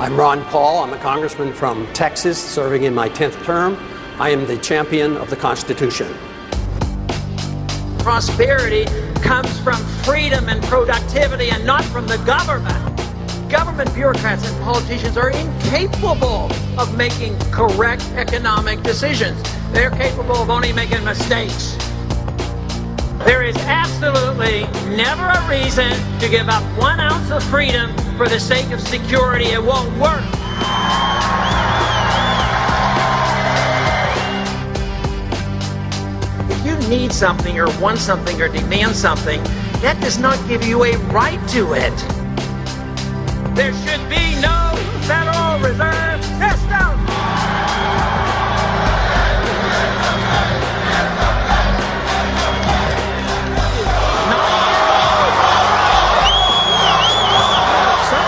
I'm Ron Paul. I'm a congressman from Texas, serving in my 10th term. I am the champion of the Constitution. Prosperity comes from freedom and productivity and not from the government. Government bureaucrats and politicians are incapable of making correct economic decisions. They're capable of only making mistakes. There is absolutely never a reason to give up 1 ounce of freedom for the sake of security. It won't work. If you need something or want something or demand something, that does not give you a right to it. There should be no Federal Reserve System.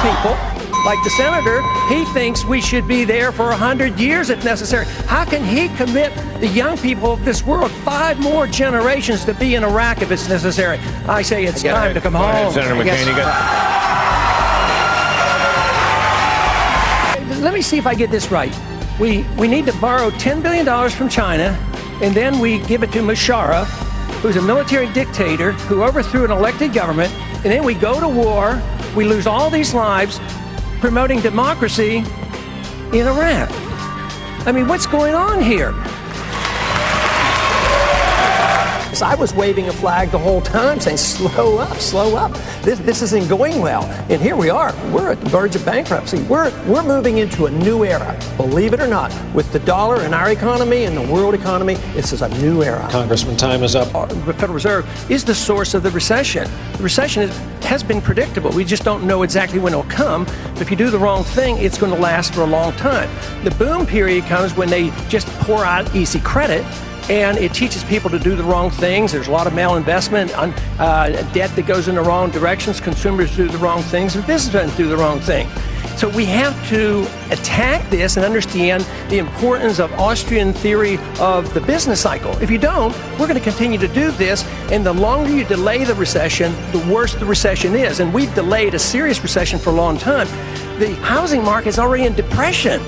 People, like the senator, he thinks we should be there for 100 years if necessary. How can he commit the young people of this world 5 more generations to be in Iraq if it's necessary? I say it's time to come home. Senator McCain, you got... Let me see if I get this right. We need to borrow $10 billion from China, and then we give it to Musharraf, who's a military dictator who overthrew an elected government, and then we go to war. We lose all these lives promoting democracy in Iraq. I mean, what's going on here? I was waving a flag the whole time saying, slow up, slow up. This isn't going well. And here we are. We're at the verge of bankruptcy. We're moving into a new era, believe it or not. With the dollar in our economy and the world economy, this is a new era. Congressman, time is up. The Federal Reserve is the source of the recession. The recession has been predictable. We just don't know exactly when it'll come. But if you do the wrong thing, it's going to last for a long time. The boom period comes when they just pour out easy credit, and it teaches people to do the wrong things. There's a lot of malinvestment, debt that goes in the wrong directions, consumers do the wrong things, and businessmen do the wrong thing. So we have to attack this and understand the importance of Austrian theory of the business cycle. If you don't, we're going to continue to do this, and the longer you delay the recession, the worse the recession is. And we've delayed a serious recession for a long time. The housing market is already in depression.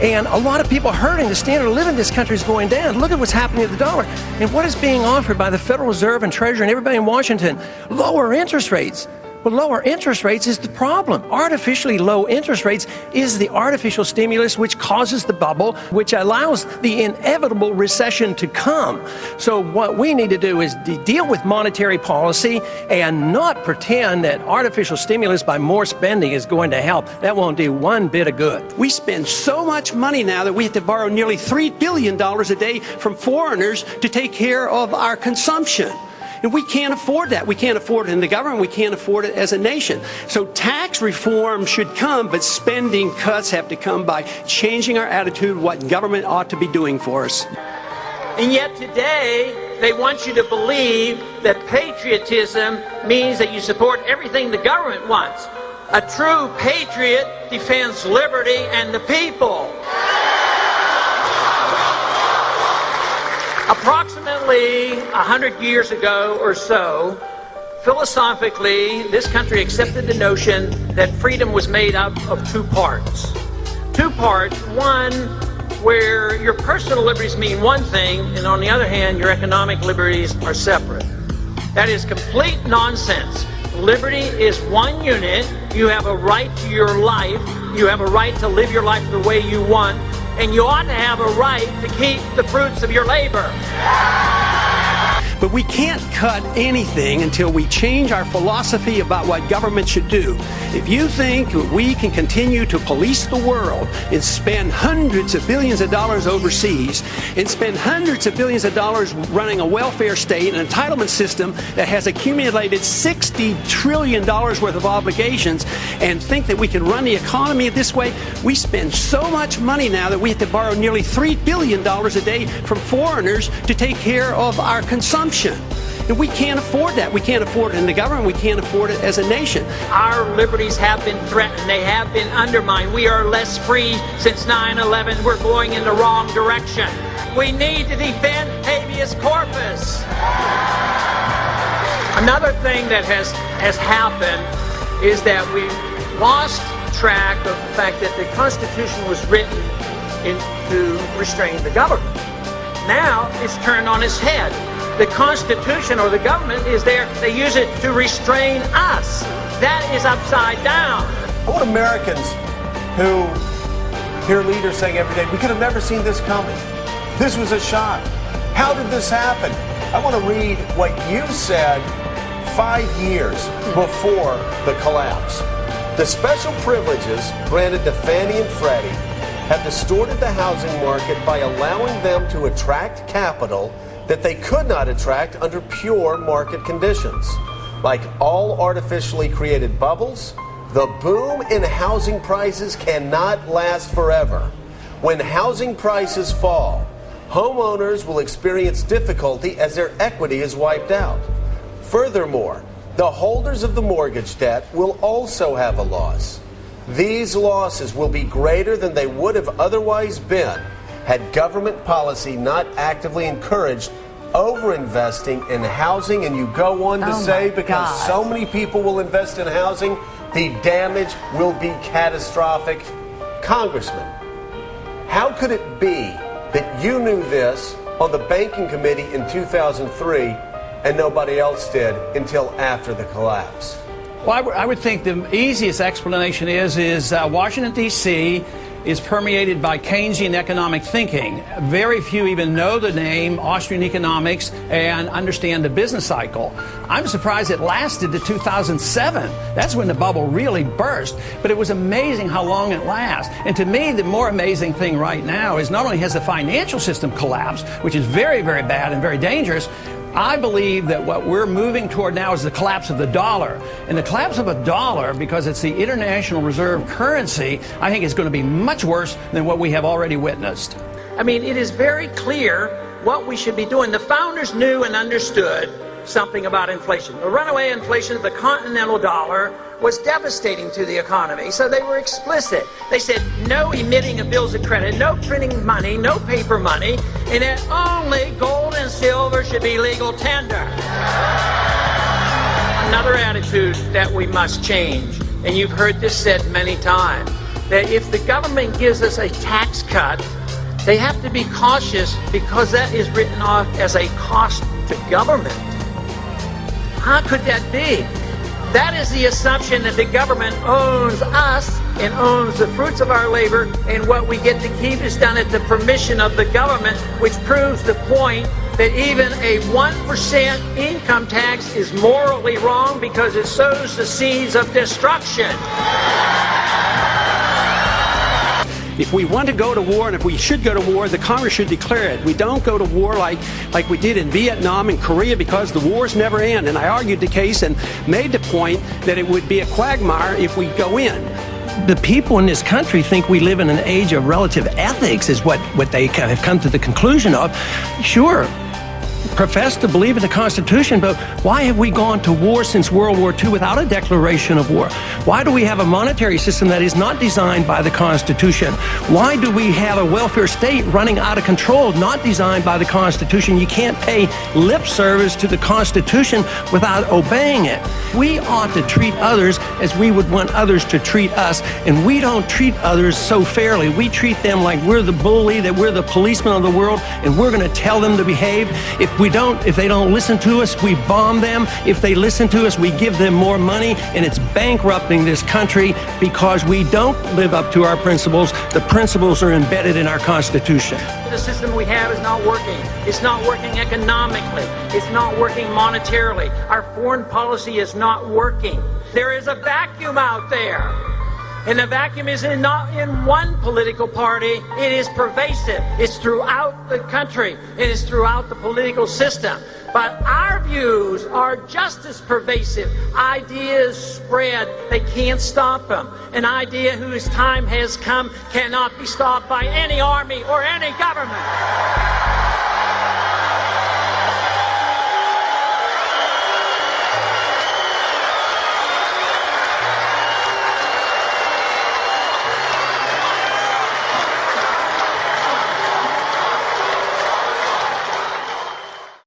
And a lot of people are hurting. The standard of living in this country is going down. Look at what's happening to the dollar. And what is being offered by the Federal Reserve and Treasury and everybody in Washington? Lower interest rates. But lower interest rates is the problem. Artificially low interest rates is the artificial stimulus which causes the bubble, which allows the inevitable recession to come. So what we need to do is deal with monetary policy and not pretend that artificial stimulus by more spending is going to help. That won't do one bit of good. We spend so much money now that we have to borrow nearly $3 billion a day from foreigners to take care of our consumption. And we can't afford that. We can't afford it in the government. We can't afford it as a nation. So tax reform should come, but spending cuts have to come by changing our attitude, what government ought to be doing for us. And yet today, they want you to believe that patriotism means that you support everything the government wants. A true patriot defends liberty and the people. Approximately 100 years ago or so, philosophically, this country accepted the notion that freedom was made up of 2 parts. 2 parts, one where your personal liberties mean one thing, and on the other hand, your economic liberties are separate. That is complete nonsense. Liberty is one unit. You have a right to your life. You have a right to live your life the way you want. And you ought to have a right to keep the fruits of your labor. But we can't cut anything until we change our philosophy about what government should do. If you think we can continue to police the world and spend hundreds of billions of dollars overseas and spend hundreds of billions of dollars running a welfare state, an entitlement system that has accumulated $60 trillion worth of obligations, and think that we can run the economy this way, we spend so much money now that we have to borrow nearly $3 billion a day from foreigners to take care of our consumption. And we can't afford that. We can't afford it in the government. We can't afford it as a nation. Our liberties have been threatened. They have been undermined. We are less free since 9/11. We're going in the wrong direction. We need to defend habeas corpus. Another thing that has happened is that we've lost track of the fact that the Constitution was written to restrain the government. Now it's turned on its head. The Constitution or the government is there. They use it to restrain us. That is upside down. I want Americans who hear leaders saying every day, we could have never seen this coming. This was a shock. How did this happen? I want to read what you said 5 years before the collapse. The special privileges granted to Fannie and Freddie have distorted the housing market by allowing them to attract capital that they could not attract under pure market conditions. Like all artificially created bubbles, the boom in housing prices cannot last forever. When housing prices fall, homeowners will experience difficulty as their equity is wiped out. Furthermore, the holders of the mortgage debt will also have a loss. These losses will be greater than they would have otherwise been had government policy not actively encouraged overinvesting in housing. And you go on to say, because so many people will invest in housing, the damage will be catastrophic. Congressman, how could it be that you knew this on the banking committee in 2003 and nobody else did until after the collapse? Well, I would think the easiest explanation is Washington, D.C. is permeated by Keynesian economic thinking. Very few even know the name Austrian economics and understand the business cycle. I'm surprised it lasted to 2007. That's when the bubble really burst. But it was amazing how long it lasts. And to me, the more amazing thing right now is not only has the financial system collapsed, which is very, very bad and very dangerous, I believe that what we're moving toward now is the collapse of the dollar. And the collapse of a dollar, because it's the international reserve currency, I think is going to be much worse than what we have already witnessed. I mean, it is very clear what we should be doing. The founders knew and understood something about inflation. The runaway inflation of the continental dollar was devastating to the economy. So they were explicit. They said no emitting of bills of credit, no printing money, no paper money, and that only gold and silver should be legal tender. Another attitude that we must change, and you've heard this said many times, that if the government gives us a tax cut, they have to be cautious because that is written off as a cost to government. How could that be? That is the assumption that the government owns us and owns the fruits of our labor, and what we get to keep is done at the permission of the government, which proves the point that even a 1% income tax is morally wrong because it sows the seeds of destruction. If we want to go to war, and if we should go to war, the Congress should declare it. We don't go to war like we did in Vietnam and Korea, because the wars never end. And I argued the case and made the point that it would be a quagmire if we go in. The people in this country think we live in an age of relative ethics, is what they kind of have come to the conclusion of. Sure, profess to believe in the Constitution, but why have we gone to war since World War II without a declaration of war? Why do we have a monetary system that is not designed by the Constitution? Why do we have a welfare state running out of control, not designed by the Constitution? You can't pay lip service to the Constitution without obeying it. We ought to treat others as we would want others to treat us, and we don't treat others so fairly. We treat them like we're the bully, that we're the policeman of the world, and we're going to tell them to behave. If they don't listen to us, we bomb them. If they listen to us, we give them more money, and it's bankrupting this country because we don't live up to our principles. The principles are embedded in our Constitution. The system we have is not working. It's not working economically. It's not working monetarily. Our foreign policy is not working. There is a vacuum out there. And the vacuum is not in one political party. It is pervasive. It's throughout the country. It is throughout the political system. But our views are just as pervasive. Ideas spread. They can't stop them. An idea whose time has come cannot be stopped by any army or any government.